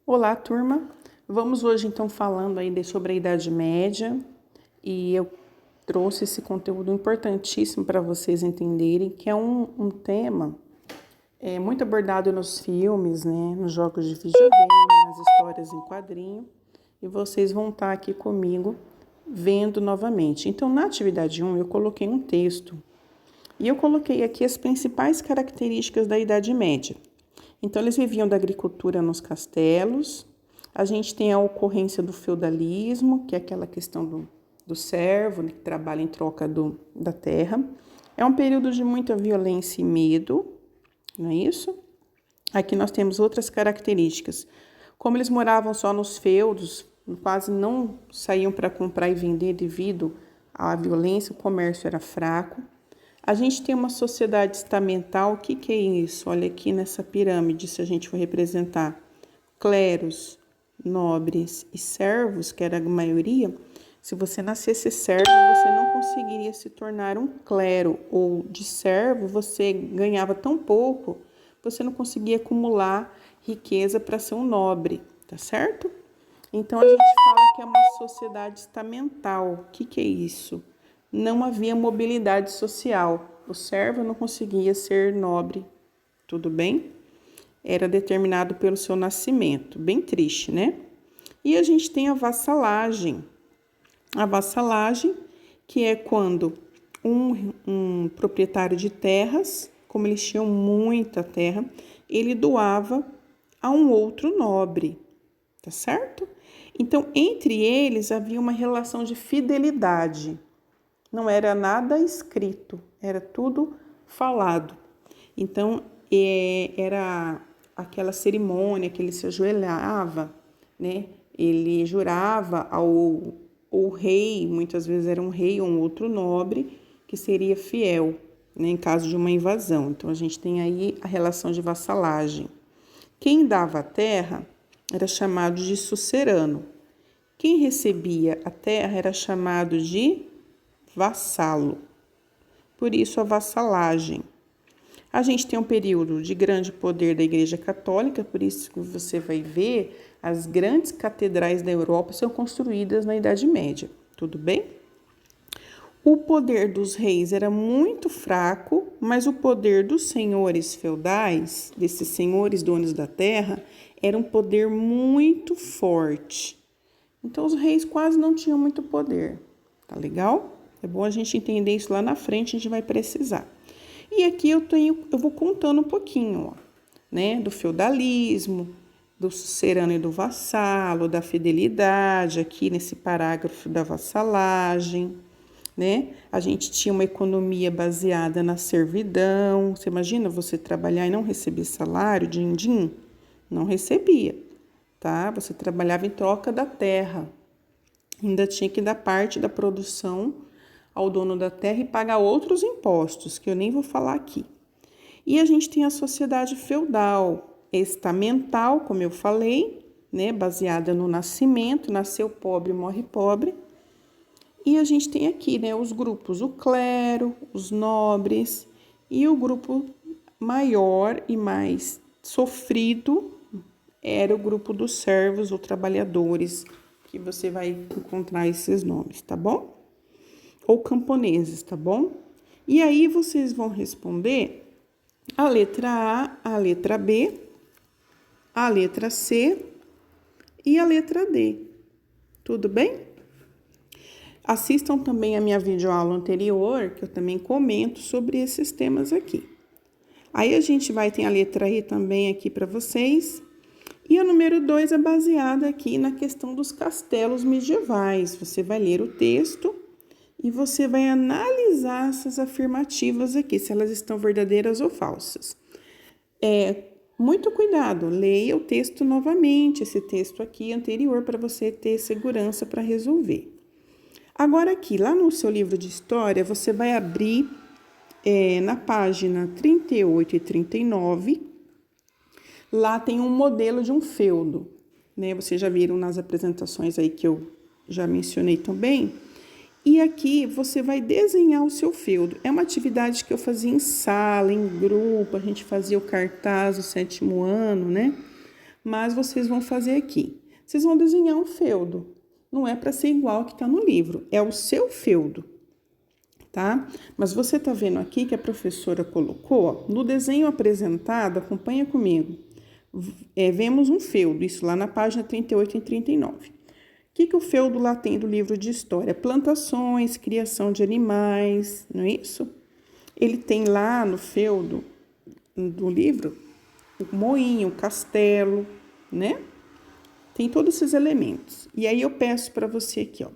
Olá, turma. Vamos hoje então falando aí sobre a Idade Média e eu trouxe esse conteúdo importantíssimo para vocês entenderem, que é um tema muito abordado nos filmes, né, nos jogos de videogame, nas histórias em quadrinho, e vocês vão estar aqui comigo vendo novamente. Então, na atividade 1, eu coloquei um texto e eu coloquei aqui as principais características da Idade Média. Então, eles viviam da agricultura nos castelos. A gente tem a ocorrência do feudalismo, que é aquela questão do servo, né, que trabalha em troca da terra. É um período de muita violência e medo, não é isso? Aqui nós temos outras características. Como eles moravam só nos feudos, quase não saíam para comprar e vender devido à violência, o comércio era fraco. A gente tem uma sociedade estamental. O que é isso? Olha aqui nessa pirâmide, se a gente for representar cleros, nobres e servos, que era a maioria. Se você nascesse servo, você não conseguiria se tornar um clero, ou de servo você ganhava tão pouco, você não conseguia acumular riqueza para ser um nobre, tá certo? Então a gente fala que é uma sociedade estamental. O que é isso? Não havia mobilidade social. O servo não conseguia ser nobre, tudo bem? Era determinado pelo seu nascimento. Bem triste, né? E a gente tem a vassalagem. A vassalagem, que é quando um proprietário de terras, como eles tinham muita terra, ele doava a um outro nobre, tá certo? Então, entre eles havia uma relação de fidelidade. Não era nada escrito, era tudo falado. Então, era aquela cerimônia que ele se ajoelhava, né? Ele jurava ao rei, muitas vezes era um rei ou um outro nobre, que seria fiel, né, em caso de uma invasão. Então, a gente tem aí a relação de vassalagem. Quem dava a terra era chamado de sucerano. Quem recebia a terra era chamado de vassalo. Por isso, a vassalagem. A gente tem um período de grande poder da Igreja Católica, por isso que você vai ver as grandes catedrais da Europa são construídas na Idade Média, tudo bem? O poder dos reis era muito fraco, mas o poder dos senhores feudais, desses senhores donos da terra, era um poder muito forte. Então, os reis quase não tinham muito poder, tá legal? É bom a gente entender isso lá na frente, a gente vai precisar. E aqui eu vou contando um pouquinho, ó, né, do feudalismo, do sucerano e do vassalo, da fidelidade, aqui nesse parágrafo da vassalagem, né? A gente tinha uma economia baseada na servidão. Você imagina você trabalhar e não receber salário, din-din? Não recebia, tá? Você trabalhava em troca da terra. Ainda tinha que dar parte da produção ao dono da terra e pagar outros impostos, que eu nem vou falar aqui. E a gente tem a sociedade feudal, estamental, como eu falei, né, baseada no nascimento, nasceu pobre, morre pobre. E a gente tem aqui, né, os grupos, o clero, os nobres e o grupo maior e mais sofrido era o grupo dos servos ou trabalhadores, que você vai encontrar esses nomes, tá bom? Ou camponeses, tá bom? E aí vocês vão responder a letra A, a letra B, a letra C e a letra D. Tudo bem? Assistam também a minha videoaula anterior, que eu também comento sobre esses temas aqui. Aí a gente tem a letra E também aqui para vocês. E a número 2 é baseada aqui na questão dos castelos medievais. Você vai ler o texto e você vai analisar essas afirmativas aqui, se elas estão verdadeiras ou falsas. Muito cuidado, leia o texto novamente, esse texto aqui anterior, para você ter segurança para resolver. Agora aqui, lá no seu livro de história, você vai abrir na página 38 e 39, lá tem um modelo de um feudo, né? Vocês já viram nas apresentações aí que eu já mencionei também. E aqui você vai desenhar o seu feudo. É uma atividade que eu fazia em sala, em grupo, a gente fazia o cartaz do 7º ano, né? mas vocês vão fazer aqui. Vocês vão desenhar um feudo. Não é para ser igual ao que está no livro, é o seu feudo, tá? Mas você tá vendo aqui que a professora colocou, ó, no desenho apresentado, acompanha comigo. Vemos um feudo, isso lá na página 38 e 39. O que o feudo lá tem do livro de história? Plantações, criação de animais, não é isso? Ele tem lá no feudo do livro o moinho, o castelo, né? Tem todos esses elementos. E aí eu peço para você aqui, ó.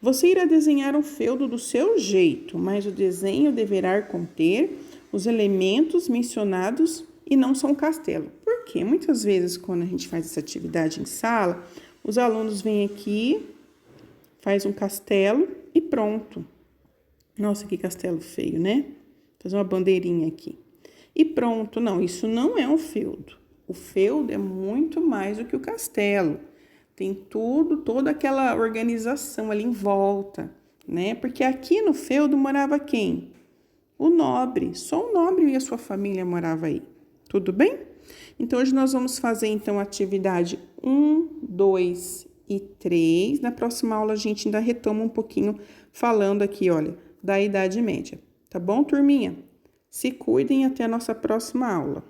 Você irá desenhar um feudo do seu jeito, mas o desenho deverá conter os elementos mencionados e não só um castelo. Por quê? Muitas vezes, quando a gente faz essa atividade em sala, os alunos vêm aqui, faz um castelo e pronto. Nossa, que castelo feio, né? Vou fazer uma bandeirinha aqui. E pronto. Não, isso não é um feudo. O feudo é muito mais do que o castelo. Tem toda aquela organização ali em volta, né? Porque aqui no feudo morava quem? O nobre. Só o nobre e a sua família morava aí. Tudo bem? Então, hoje nós vamos fazer, então, a atividade 1, 2 e 3. Na próxima aula, a gente ainda retoma um pouquinho falando aqui, olha, da Idade Média. Tá bom, turminha? Se cuidem, até a nossa próxima aula.